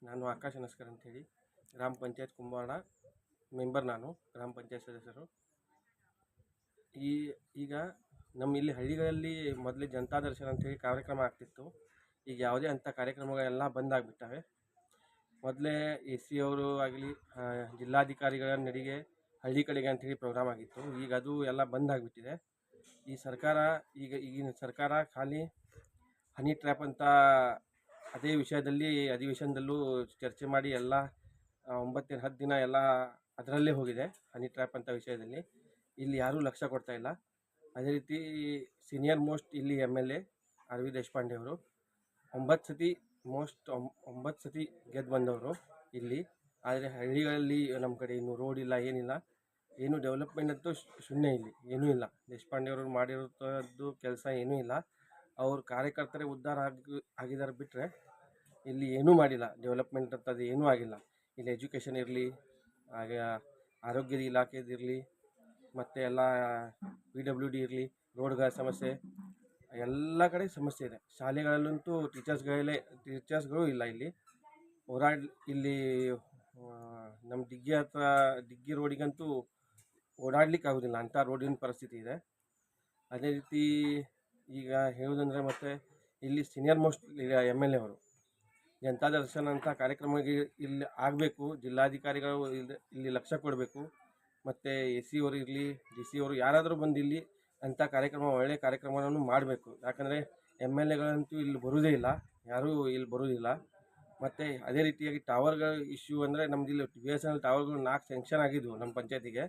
ನಾನು ಆಕಾಶ್ ನಸ್ಕರ್ ಅಂತೇಳಿ ಗ್ರಾಮ ಪಂಚಾಯತ್ ಕುಂಬಾಡ ಮೆಂಬರ್. ನಾನು ಗ್ರಾಮ ಪಂಚಾಯತ್ ಸದಸ್ಯರು. ಈಗ ನಮ್ಮ ಇಲ್ಲಿ ಹಳ್ಳಿಗಳಲ್ಲಿ ಮೊದಲೇ ಜನತಾ ದರ್ಶನ ಅಂತೇಳಿ ಕಾರ್ಯಕ್ರಮ ಆಗ್ತಿತ್ತು. ಈಗ ಯಾವುದೇ ಅಂಥ ಕಾರ್ಯಕ್ರಮಗಳೆಲ್ಲ ಬಂದಾಗಿಬಿಟ್ಟವೆ. ಮೊದಲೇ ಎ ಸಿ ಅವರು ಆಗಲಿ ಜಿಲ್ಲಾಧಿಕಾರಿಗಳ ನಡಿಗೆ ಹಳ್ಳಿ ಕಡೆಗೆ ಅಂಥೇಳಿ ಪ್ರೋಗ್ರಾಮ್ ಆಗಿತ್ತು. ಈಗ ಅದು ಎಲ್ಲ ಬಂದಾಗಿಬಿಟ್ಟಿದೆ. ಈಗಿನ ಸರ್ಕಾರ ಖಾಲಿ ಹನಿ ಟ್ರ್ಯಾಪ್ ಅಂತ ಅದೇ ಅಧಿವೇಶನದಲ್ಲೂ ಚರ್ಚೆ ಮಾಡಿ ಎಲ್ಲ 9-10 ದಿನ ಎಲ್ಲ ಅದರಲ್ಲೇ ಹೋಗಿದೆ. ಹನಿ ಟ್ರ್ಯಾಪ್ ಅಂತ ವಿಷಯದಲ್ಲಿ ಇಲ್ಲಿ ಯಾರೂ ಲಕ್ಷ್ಯ ಕೊಡ್ತಾ ಇಲ್ಲ. ಅದೇ ರೀತಿ ಸೀನಿಯರ್ ಮೋಸ್ಟ್ ಇಲ್ಲಿ MLA ಆರ್ ವಿ ದೇಶಪಾಂಡೆ ಅವರು 9 ಸತಿ ಗೆದ್ದು ಬಂದವರು ಇಲ್ಲಿ. ಆದರೆ ಹಳ್ಳಿಗಳಲ್ಲಿ ನಮ್ಮ ಕಡೆ ಇನ್ನೂ ರೋಡ್ ಇಲ್ಲ, ಏನಿಲ್ಲ, ಏನು ಡೆವಲಪ್ಮೆಂಟ್ ಅಂತೂ ಶೂನ್ಯ. ಇಲ್ಲಿ ಏನೂ ಇಲ್ಲ. ದೇಶಪಾಂಡೆ ಅವರು ಮಾಡಿರೋದು ಕೆಲಸ ಏನೂ ಇಲ್ಲ. ಅವ್ರ ಕಾರ್ಯಕರ್ತರೇ ಉದ್ಧಾರ ಆಗಿದ್ದಾರೆ ಬಿಟ್ಟರೆ ಇಲ್ಲಿ ಏನೂ ಮಾಡಿಲ್ಲ. ಡೆವಲಪ್ಮೆಂಟ್ ಅಂತದ್ದು ಏನೂ ಆಗಿಲ್ಲ. ಇಲ್ಲಿ ಎಜುಕೇಷನ್ ಇರಲಿ, ಹಾಗೆ ಆರೋಗ್ಯದ ಇಲಾಖೆದಿರಲಿ, ಮತ್ತು ಎಲ್ಲ PWD ಇರಲಿ, ರೋಡ್ಗಳ ಸಮಸ್ಯೆ, ಎಲ್ಲ ಕಡೆ ಸಮಸ್ಯೆ ಇದೆ. ಶಾಲೆಗಳಲ್ಲಂತೂ ಟೀಚರ್ಸ್ಗಳು ಇಲ್ಲ. ಇಲ್ಲಿ ಇಲ್ಲಿ ನಮ್ಮ ದಿಗ್ಗಿ ರೋಡಿಗಂತೂ ಓಡಾಡ್ಲಿಕ್ಕೆ ಆಗೋದಿಲ್ಲ, ಅಂಥ ರೋಡಿನ ಪರಿಸ್ಥಿತಿ ಇದೆ. ಅದೇ ರೀತಿ ಈಗ ಹೇಳೋದಂದರೆ ಮತ್ತು ಇಲ್ಲಿ ಸೀನಿಯರ್ ಮೋಸ್ಟ್ MLA ಅವರು ಜನತಾ ದರ್ಶನ ಅಂತ ಕಾರ್ಯಕ್ರಮಕ್ಕೆ ಇಲ್ಲಿ ಆಗಬೇಕು. ಜಿಲ್ಲಾಧಿಕಾರಿಗಳು ಇಲ್ಲಿ ಲಕ್ಷ್ಯ ಕೊಡಬೇಕು. ಮತ್ತು AC ಅವರು ಇರಲಿ, DC ಅವರು ಯಾರಾದರೂ ಬಂದು ಇಲ್ಲಿ ಅಂಥ ಒಳ್ಳೆಯ ಕಾರ್ಯಕ್ರಮವನ್ನು ಮಾಡಬೇಕು. ಯಾಕಂದರೆ MLAಗಳಂತೂ ಇಲ್ಲಿ ಬರೋದೇ ಇಲ್ಲ, ಯಾರೂ ಇಲ್ಲಿ ಬರೋದಿಲ್ಲ. ಮತ್ತು ಅದೇ ರೀತಿಯಾಗಿ ಟವರ್ಗಳ ಇಶ್ಯೂ ಅಂದರೆ ನಮ್ದು ಇಲ್ಲಿ BSNL ಟವರ್ಗಳು 4 ಸ್ಯಾಂಕ್ಷನ್ ಆಗಿದ್ವು ನಮ್ಮ ಪಂಚಾಯತಿಗೆ.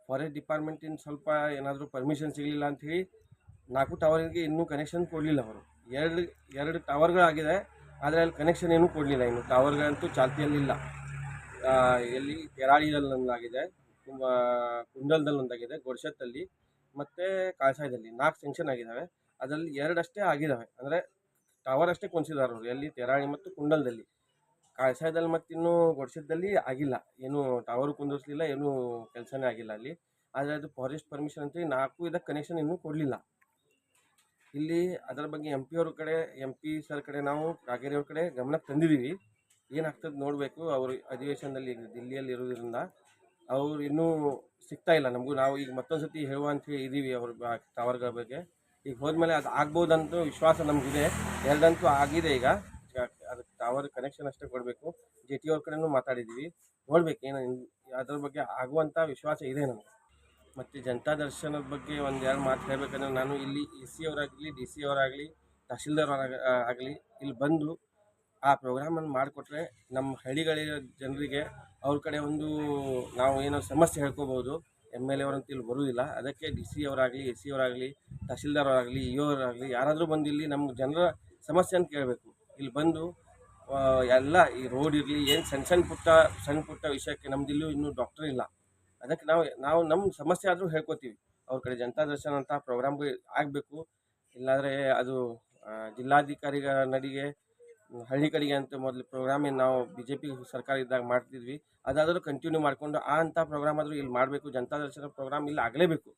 ಫಾರೆಸ್ಟ್ ಡಿಪಾರ್ಟ್ಮೆಂಟಿಂದ ಸ್ವಲ್ಪ ಏನಾದರೂ ಪರ್ಮಿಷನ್ ಸಿಗಲಿಲ್ಲ ಅಂಥೇಳಿ 4 ಟವರಿಗೆ ಇನ್ನೂ ಕನೆಕ್ಷನ್ ಕೊಡಲಿಲ್ಲ ಅವರು. ಎರಡು ಟವರ್ಗಳಾಗಿದೆ, ಆದರೆ ಅಲ್ಲಿ ಕನೆಕ್ಷನ್ ಏನೂ ಕೊಡಲಿಲ್ಲ. ಇನ್ನು ಟವರ್ಗಳಂತೂ ಚಾಲ್ತಿಯಲ್ಲಿಲ್ಲ. ಎಲ್ಲಿ ಕೆರಾಳಿದಲ್ಲೊಂದಾಗಿದೆ, ಕುಂಡಲ್ದಲ್ಲೊಂದಾಗಿದೆ, ಗೊಡ್ಶತ್ತಲ್ಲಿ ಮತ್ತು ಕಾಳಸಾಯದಲ್ಲಿ 4 ಸ್ಯಾಂಕ್ಷನ್ ಆಗಿದ್ದಾವೆ. ಅದರಲ್ಲಿ 2 ಅಷ್ಟೇ ಆಗಿದ್ದಾವೆ. ಅಂದರೆ ಟವರ್ ಅಷ್ಟೇ ಕೊಂಡ್ಸಿದ್ದಾರೆ ಅವರು, ಎಲ್ಲಿ ತೆರಾಳಿ ಮತ್ತು ಕುಂಡಲ್ದಲ್ಲಿ. ಕಾಳಸಾಯದಲ್ಲಿ ಮತ್ತು ಇನ್ನೂ ಗೊಡ್ಶತ್ತಲ್ಲಿ ಆಗಿಲ್ಲ, ಏನೂ ಟವರು ಕುಂದಿರಿಸಲಿಲ್ಲ, ಏನೂ ಕೆಲಸನೇ ಆಗಿಲ್ಲ ಅಲ್ಲಿ. ಆದರೆ ಅದು ಫಾರೆಸ್ಟ್ ಪರ್ಮಿಷನ್ ಅಂತೇಳಿ 4 ಇದಕ್ಕೆ ಕನೆಕ್ಷನ್ ಇನ್ನೂ ಕೊಡಲಿಲ್ಲ. ಇಲ್ಲಿ ಅದರ ಬಗ್ಗೆ MP ಸರ್ ಕಡೆ ನಾವು ಕಾಗೇರಿ ಅವ್ರ ಕಡೆ ಗಮನಕ್ಕೆ ತಂದಿದ್ದೀವಿ. ಏನಾಗ್ತದೆ ನೋಡಬೇಕು. ಅವರು ಅಧಿವೇಶನದಲ್ಲಿ ದಿಲ್ಲಿಯಲ್ಲಿ ಇರೋದ್ರಿಂದ ಅವ್ರು ಇನ್ನೂ ಸಿಗ್ತಾ ಇಲ್ಲ ನಮಗೂ. ನಾವು ಈಗ ಮತ್ತೊಂದು ಸತಿ ಹೇಳುವ ಅಂತ ಇದ್ದೀವಿ ಅವ್ರ ಟವರ್ಗಳ ಬಗ್ಗೆ. ಈಗ ಹೋದ್ಮೇಲೆ ಅದು ಆಗ್ಬೋದಂತ ವಿಶ್ವಾಸ ನಮಗಿದೆ. 2 ಅಂತೂ ಆಗಿದೆ. ಈಗ ಅದಕ್ಕೆ ಟವರ್ ಕನೆಕ್ಷನ್ ಅಷ್ಟೇ ಕೊಡಬೇಕು. JT ಅವ್ರ ಕಡೆನೂ ಮಾತಾಡಿದ್ದೀವಿ. ನೋಡ್ಬೇಕು ಏನು ಅದ್ರ ಬಗ್ಗೆ ಆಗುವಂಥ ವಿಶ್ವಾಸ ಇದೆ ನಮಗೆ. ಮತ್ತು ಜನತಾ ದರ್ಶನದ ಬಗ್ಗೆ 1-2 ಮಾತು ಹೇಳಬೇಕಂದ್ರೆ, ನಾನು ಇಲ್ಲಿ AC ಅವರಾಗಲಿ, DC ಅವರಾಗಲಿ, ತಹಶೀಲ್ದಾರ್ ಆಗಲಿ ಇಲ್ಲಿ ಬಂದು ಆ ಪ್ರೋಗ್ರಾಮನ್ನು ಮಾಡಿಕೊಟ್ರೆ ನಮ್ಮ ಹಳ್ಳಿಗಳಿನ ಜನರಿಗೆ ಅವ್ರ ಕಡೆ ಒಂದು ನಾವು ಏನೋ ಸಮಸ್ಯೆ ಹೇಳ್ಕೋಬೋದು. MLA ಅವರಂತೂ ಇಲ್ಲಿ ಬರೋದಿಲ್ಲ. ಅದಕ್ಕೆ DC ಅವರಾಗಲಿ, AC ಅವರಾಗಲಿ, ತಹಶೀಲ್ದಾರ್ ಅವರಾಗಲಿ, EO ಅವರಾಗಲಿ ಯಾರಾದರೂ ಬಂದು ಇಲ್ಲಿ ನಮ್ಮ ಜನರ ಸಮಸ್ಯೆಯನ್ನು ಕೇಳಬೇಕು. ಇಲ್ಲಿ ಬಂದು ಎಲ್ಲ ಈ ರೋಡ್ ಇರಲಿ, ಏನು ಸಣ್ಣ ಪುಟ್ಟ ವಿಷಯಕ್ಕೆ ನಮ್ಮದಿಲ್ಲೂ ಇನ್ನೂ ಡಾಕ್ಟರ್ ಇಲ್ಲ. ಅದಕ್ಕೆ ನಾವು ನಮ್ಮ ಸಮಸ್ಯೆ ಆದರೂ ಹೇಳ್ಕೊತೀವಿ. ಅವ್ರ ಕಡೆ ಜನತಾ ದರ್ಶನ ಅಂತ ಪ್ರೋಗ್ರಾಮ್ಗಳು ಆಗಬೇಕು. ಇಲ್ಲಾಂದರೆ ಅದು ಜಿಲ್ಲಾಧಿಕಾರಿಗಳ ನಡಿಗೆ ಹಳ್ಳಿ ಕಡೆಗೆ ಅಂತ ಮೊದಲು ಪ್ರೋಗ್ರಾಮ್ ಏನು ನಾವು BJP ಸರ್ಕಾರ ಇದ್ದಾಗ ಮಾಡ್ತಿದ್ವಿ, ಅದಾದರೂ ಕಂಟಿನ್ಯೂ ಮಾಡಿಕೊಂಡು ಅಂಥ ಪ್ರೋಗ್ರಾಮ್ ಆದರೂ ಇಲ್ಲಿ ಮಾಡಬೇಕು. ಜನತಾ ದರ್ಶನ ಪ್ರೋಗ್ರಾಮ್ ಇಲ್ಲಿ ಆಗಲೇಬೇಕು.